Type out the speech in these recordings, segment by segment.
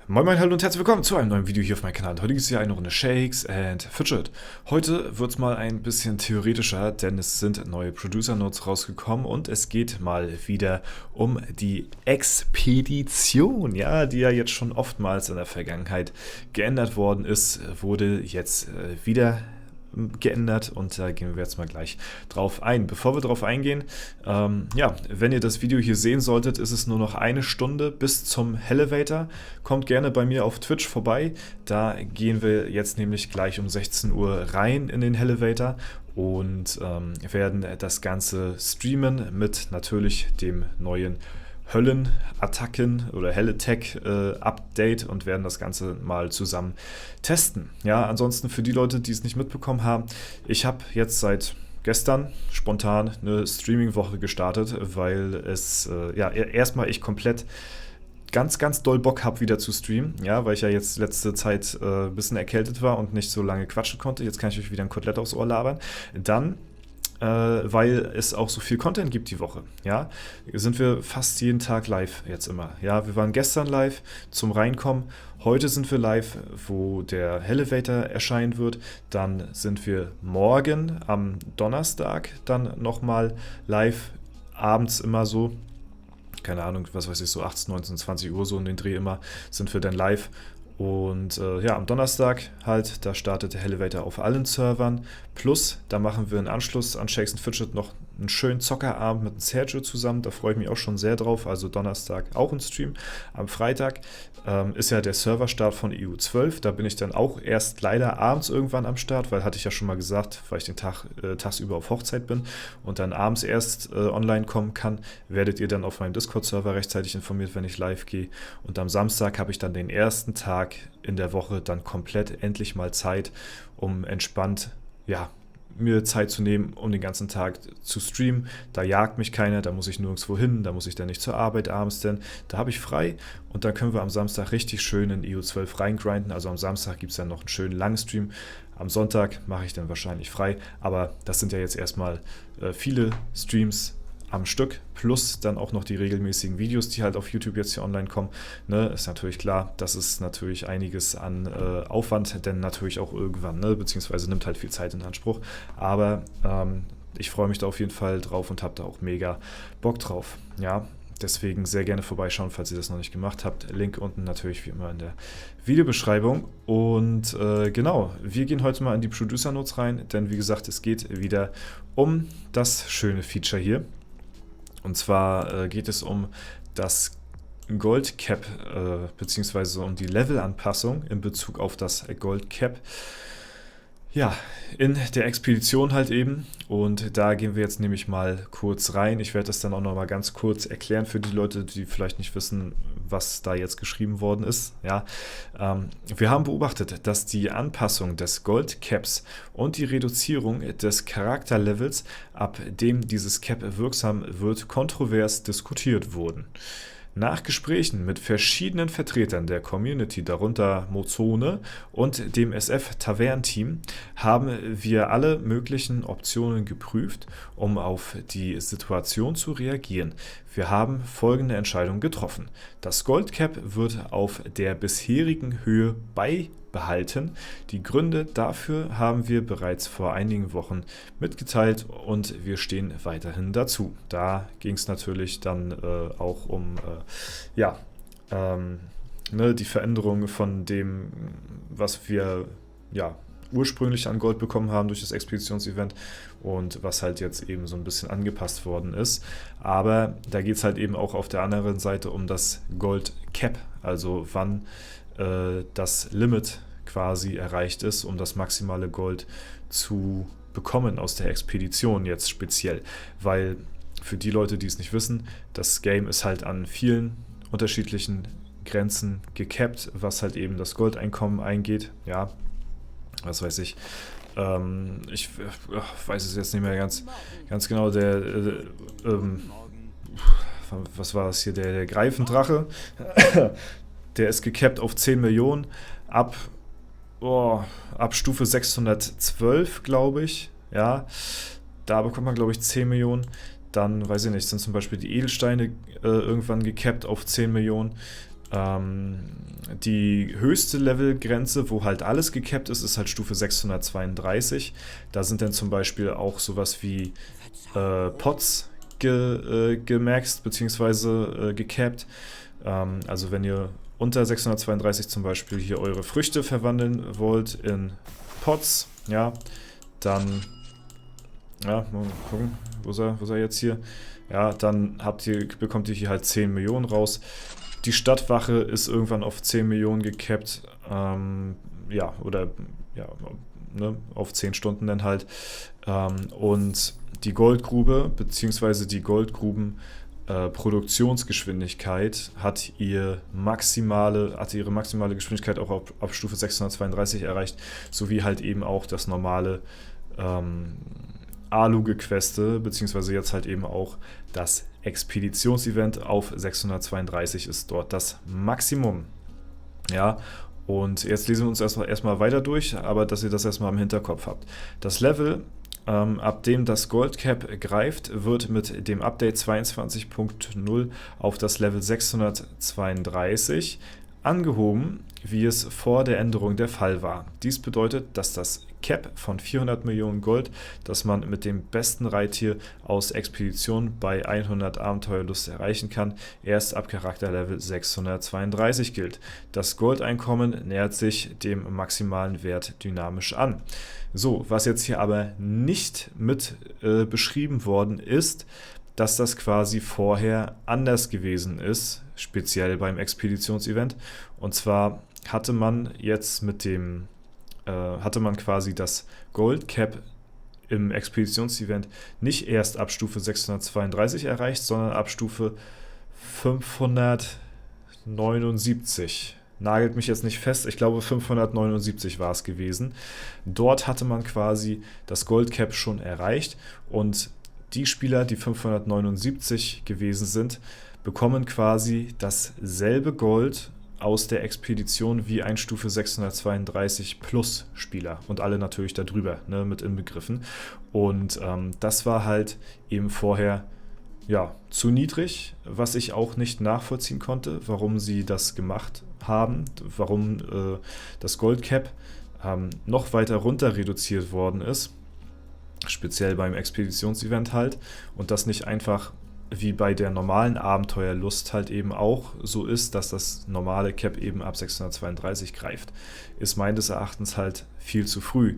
Moin Moin, hallo und herzlich willkommen zu einem neuen Video hier auf meinem Kanal. Heute gibt es hier eine Runde Shakes and Fidget. Heute wird es mal ein bisschen theoretischer, denn es sind neue Producer Notes rausgekommen und es geht mal wieder um die Expedition, ja, die ja jetzt schon oftmals in der Vergangenheit geändert worden ist, wurde jetzt wieder geändert und da gehen wir jetzt mal gleich drauf ein. Bevor wir drauf eingehen, ja, wenn ihr das Video hier sehen solltet, ist es nur noch eine Stunde bis zum Hellevator. Kommt gerne bei mir auf Twitch vorbei, da gehen wir jetzt nämlich gleich um 16 Uhr rein in den Hellevator und werden das Ganze streamen mit natürlich dem neuen Höllenattacken oder Helletech Update und werden das Ganze mal zusammen testen. Ja, ansonsten für die Leute, die es nicht mitbekommen haben, ich habe jetzt seit gestern spontan eine Streaming-Woche gestartet, weil es ja erstmal ich komplett ganz doll Bock habe, wieder zu streamen, ja, weil ich ja jetzt letzte Zeit ein bisschen erkältet war und nicht so lange quatschen konnte. Jetzt kann ich euch wieder ein Kotelett aufs Ohr labern. Dann weil es auch so viel Content gibt die Woche, ja, sind wir fast jeden Tag live jetzt immer, ja, wir waren gestern live zum Reinkommen, heute sind wir live, wo der Hellevator erscheinen wird, dann sind wir morgen am Donnerstag dann nochmal live, abends immer so, keine Ahnung, was weiß ich, so 18, 19, 20 Uhr so in den Dreh immer, sind wir dann live. Und ja, am Donnerstag halt, da startet der Hellevator auf allen Servern. Plus, da machen wir im Anschluss an Shakes and Fidget noch einen schönen Zockerabend mit dem Sergio zusammen. Da freue ich mich auch schon sehr drauf. Also Donnerstag auch ein Stream. Am Freitag ist ja der Serverstart von EU12. Da bin ich dann auch erst leider abends irgendwann am Start, weil hatte ich ja schon mal gesagt, weil ich den Tag tagsüber auf Hochzeit bin und dann abends erst online kommen kann, werdet ihr dann auf meinem Discord-Server rechtzeitig informiert, wenn ich live gehe. Und am Samstag habe ich dann den ersten Tag in der Woche dann komplett endlich mal Zeit, um entspannt, ja, mir Zeit zu nehmen, um den ganzen Tag zu streamen. Da jagt mich keiner, da muss ich nirgendwo hin, da muss ich dann nicht zur Arbeit abends, denn da habe ich frei und dann können wir am Samstag richtig schön in EU12 reingrinden. Also am Samstag gibt es dann noch einen schönen langen Stream. Am Sonntag mache ich dann wahrscheinlich frei, aber das sind ja jetzt erstmal viele Streams am Stück, plus dann auch noch die regelmäßigen Videos, die halt auf YouTube jetzt hier online kommen. Ne, ist natürlich klar, das ist natürlich einiges an Aufwand, denn natürlich auch irgendwann, ne, beziehungsweise nimmt halt viel Zeit in Anspruch. Aber ich freue mich da auf jeden Fall drauf und habe da auch mega Bock drauf. Ja, deswegen sehr gerne vorbeischauen, falls ihr das noch nicht gemacht habt. Link unten natürlich wie immer in der Videobeschreibung. Und genau, wir gehen heute mal in die Producer Notes rein, denn wie gesagt, es geht wieder um das schöne Feature hier. Und zwar geht es um das Gold Cap, beziehungsweise um die Levelanpassung in Bezug auf das Gold Cap. Ja, in der Expedition halt eben. Und da gehen wir jetzt nämlich mal kurz rein. Ich werde das dann auch noch mal ganz kurz erklären für die Leute, die vielleicht nicht wissen, was da jetzt geschrieben worden ist. Ja, wir haben beobachtet, dass die Anpassung des Gold Caps und die Reduzierung des Charakterlevels, ab dem dieses Cap wirksam wird, kontrovers diskutiert wurden. Nach Gesprächen mit verschiedenen Vertretern der Community, darunter Mozone und dem SF-Tavern-Team, haben wir alle möglichen Optionen geprüft, um auf die Situation zu reagieren. Wir haben folgende Entscheidung getroffen. Das Goldcap wird auf der bisherigen Höhe beibehalten. Die Gründe dafür haben wir bereits vor einigen Wochen mitgeteilt und wir stehen weiterhin dazu. Da ging es natürlich dann auch um die Veränderung von dem, was wir ursprünglich an Gold bekommen haben durch das Expeditionsevent und was halt jetzt eben so ein bisschen angepasst worden ist. Aber da geht es halt eben auch auf der anderen Seite um das Gold Cap, also wann das Limit quasi erreicht ist, um das maximale Gold zu bekommen aus der Expedition jetzt speziell. Weil für die Leute, die es nicht wissen, das Game ist halt an vielen unterschiedlichen Grenzen gekappt, was halt eben das Goldeinkommen eingeht, ja. Was weiß ich, ich weiß es jetzt nicht mehr ganz genau, was war das hier, der Greifendrache, der ist gekappt auf 10 Millionen, ab Stufe 612, glaube ich, ja, Da bekommt man, glaube ich, 10 Millionen. Dann, weiß ich nicht, sind zum Beispiel die Edelsteine irgendwann gekappt auf 10 Millionen. Die höchste Levelgrenze, wo halt alles gekappt ist, ist halt Stufe 632. Da sind dann zum Beispiel auch sowas wie Pots gemaxt bzw. gekappt. Also wenn ihr unter 632 zum Beispiel hier eure Früchte verwandeln wollt in Pots, ja, dann, ja, mal gucken, wo ist er jetzt hier? Ja, dann bekommt ihr hier halt 10 Millionen raus. Die Stadtwache ist irgendwann auf 10 Millionen gekappt, ja, oder ja, ne, auf 10 Stunden dann halt. Und die Goldgrube, beziehungsweise die Goldgruben Produktionsgeschwindigkeit hat ihre maximale Geschwindigkeit auch auf Stufe 632 erreicht, sowie halt eben auch das normale Alu-Gequeste, beziehungsweise jetzt halt eben auch das Expeditionsevent auf 632 ist dort das Maximum. Ja, und jetzt lesen wir uns erstmal weiter durch, aber dass ihr das erstmal im Hinterkopf habt. Das Level, ab dem das Goldcap greift, wird mit dem Update 22.0 auf das Level 632 angehoben, wie es vor der Änderung der Fall war. Dies bedeutet, dass das Cap von 400 Millionen Gold, das man mit dem besten Reittier aus Expedition bei 100 Abenteuerlust erreichen kann, erst ab Charakterlevel 632 gilt. Das Goldeinkommen nähert sich dem maximalen Wert dynamisch an. So, was jetzt hier aber nicht mit beschrieben worden ist, dass das quasi vorher anders gewesen ist, speziell beim Expeditionsevent. Und zwar hatte man jetzt hatte man quasi das Gold Cap im Expeditionsevent nicht erst ab Stufe 632 erreicht, sondern ab Stufe 579. Nagelt mich jetzt nicht fest, ich glaube 579 war es gewesen. Dort hatte man quasi das Gold Cap schon erreicht und die Spieler, die 579 gewesen sind, bekommen quasi dasselbe Gold aus der Expedition wie ein Stufe 632 Plus Spieler und alle natürlich darüber, ne, mit inbegriffen. Und das war halt eben vorher ja zu niedrig, was ich auch nicht nachvollziehen konnte, warum sie das gemacht haben, warum das Goldcap noch weiter runter reduziert worden ist, speziell beim Expeditionsevent halt, und das nicht einfach wie bei der normalen Abenteuerlust halt eben auch so ist, dass das normale Cap eben ab 632 greift, ist meines Erachtens halt viel zu früh.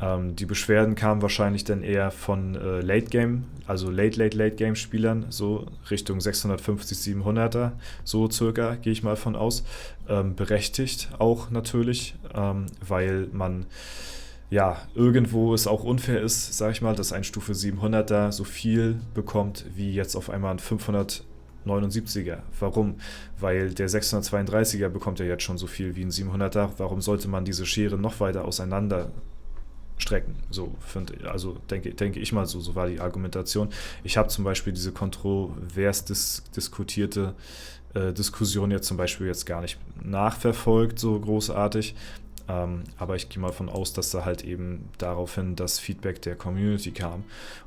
Die Beschwerden kamen wahrscheinlich dann eher von Late Game, also Late Game Spielern, so Richtung 650, 700er, so circa, gehe ich mal von aus. Berechtigt auch natürlich, weil man ja, irgendwo es auch unfair ist, sag ich mal, dass ein Stufe 700er so viel bekommt wie jetzt auf einmal ein 579er. Warum? Weil der 632er bekommt ja jetzt schon so viel wie ein 700er. Warum sollte man diese Schere noch weiter auseinander strecken? So denke ich mal, so war die Argumentation. Ich habe zum Beispiel diese kontrovers diskutierte Diskussion jetzt zum Beispiel jetzt gar nicht nachverfolgt, so großartig. Aber ich gehe mal davon aus, dass da halt eben daraufhin das Feedback der Community kam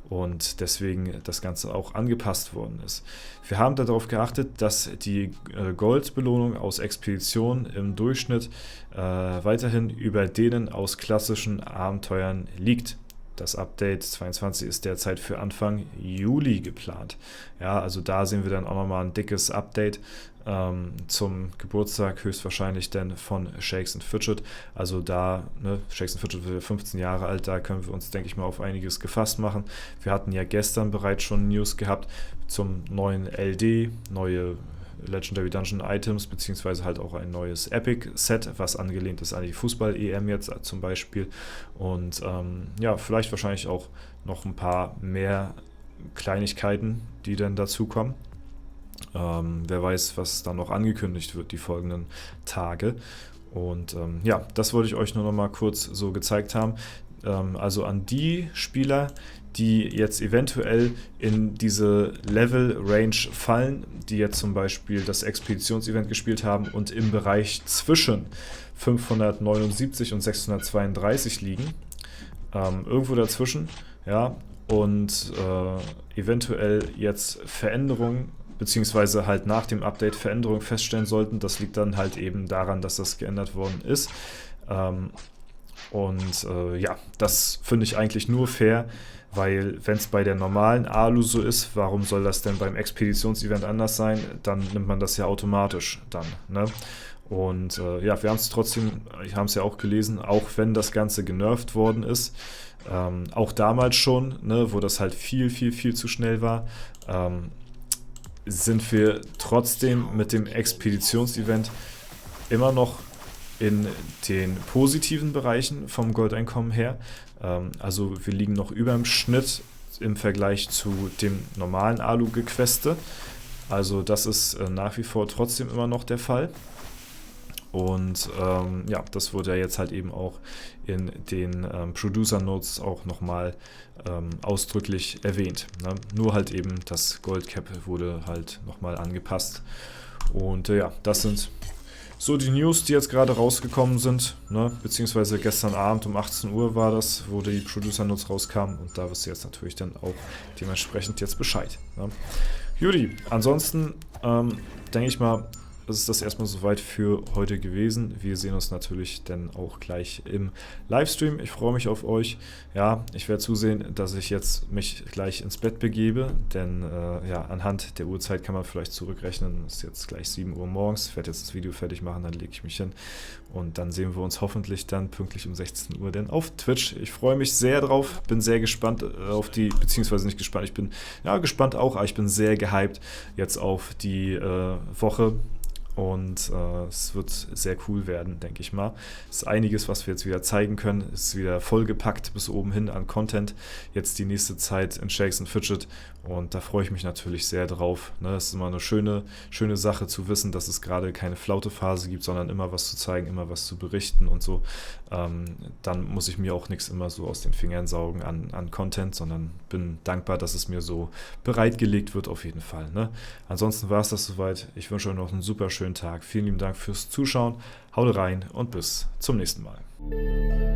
und deswegen das Ganze auch angepasst worden ist. Wir haben darauf geachtet, dass die Goldbelohnung aus Expedition im Durchschnitt weiterhin über denen aus klassischen Abenteuern liegt. Das Update 22 ist derzeit für Anfang Juli geplant. Ja, also da sehen wir dann auch nochmal ein dickes Update zum Geburtstag, höchstwahrscheinlich dann von Shakes & Fidget. Also da, ne, Shakes & Fidget wird 15 Jahre alt, da können wir uns, denke ich mal, auf einiges gefasst machen. Wir hatten ja gestern bereits schon News gehabt zum neuen LD, neue Legendary Dungeon Items, beziehungsweise halt auch ein neues Epic-Set, was angelehnt ist an die Fußball-EM jetzt zum Beispiel. Und ja, vielleicht wahrscheinlich auch noch ein paar mehr Kleinigkeiten, die dann dazukommen. Wer weiß, was dann noch angekündigt wird die folgenden Tage. Und ja, das wollte ich euch nur noch mal kurz so gezeigt haben. Also an die Spieler, die jetzt eventuell in diese Level-Range fallen, die jetzt zum Beispiel das Expeditionsevent gespielt haben und im Bereich zwischen 579 und 632 liegen, irgendwo dazwischen, ja, und eventuell jetzt Veränderungen beziehungsweise halt nach dem Update Veränderungen feststellen sollten. Das liegt dann halt eben daran, dass das geändert worden ist. Ja, das finde ich eigentlich nur fair, weil wenn es bei der normalen Alu so ist, warum soll das denn beim Expeditionsevent anders sein? Dann nimmt man das ja automatisch dann, ne? Und ja, wir haben es trotzdem, ich habe es ja auch gelesen, auch wenn das Ganze genervt worden ist, auch damals schon, ne, wo das halt viel zu schnell war, sind wir trotzdem mit dem Expeditionsevent immer noch in den positiven Bereichen vom Goldeinkommen her. Also wir liegen noch über dem Schnitt im Vergleich zu dem normalen Alu-Gequeste. Also das ist nach wie vor trotzdem immer noch der Fall. Und ja, das wurde ja jetzt halt eben auch in den Producer Notes auch nochmal ausdrücklich erwähnt, ne? Nur halt eben das Goldcap wurde halt nochmal angepasst. Und ja, das sind so die News, die jetzt gerade rausgekommen sind, ne? Beziehungsweise gestern Abend um 18 Uhr war das, wo die Producer Notes rauskamen, und da wirst du jetzt natürlich dann auch dementsprechend jetzt Bescheid, ne? Judy, ansonsten denke ich mal, das ist das erstmal soweit für heute gewesen. Wir sehen uns natürlich dann auch gleich im Livestream. Ich freue mich auf euch. Ja, ich werde zusehen, dass ich jetzt mich gleich ins Bett begebe, denn ja, anhand der Uhrzeit kann man vielleicht zurückrechnen. Es ist jetzt gleich 7 Uhr morgens. Ich werde jetzt das Video fertig machen, dann lege ich mich hin und dann sehen wir uns hoffentlich dann pünktlich um 16 Uhr dann auf Twitch. Ich freue mich sehr drauf, bin sehr gespannt auf die, beziehungsweise nicht gespannt, ich bin ja gespannt auch, aber ich bin sehr gehypt jetzt auf die Woche. Und es wird sehr cool werden, denke ich mal. Es ist einiges, was wir jetzt wieder zeigen können. Es ist wieder vollgepackt bis oben hin an Content. Jetzt die nächste Zeit in Shakes and Fidget. Und da freue ich mich natürlich sehr drauf. Ne? Es ist immer eine schöne Sache zu wissen, dass es gerade keine Flaute-Phase gibt, sondern immer was zu zeigen, immer was zu berichten und so. Dann muss ich mir auch nichts immer so aus den Fingern saugen an Content, sondern bin dankbar, dass es mir so bereitgelegt wird auf jeden Fall. Ne? Ansonsten war es das soweit. Ich wünsche euch noch einen super schönen Tag. Vielen lieben Dank fürs Zuschauen. Haut rein und bis zum nächsten Mal.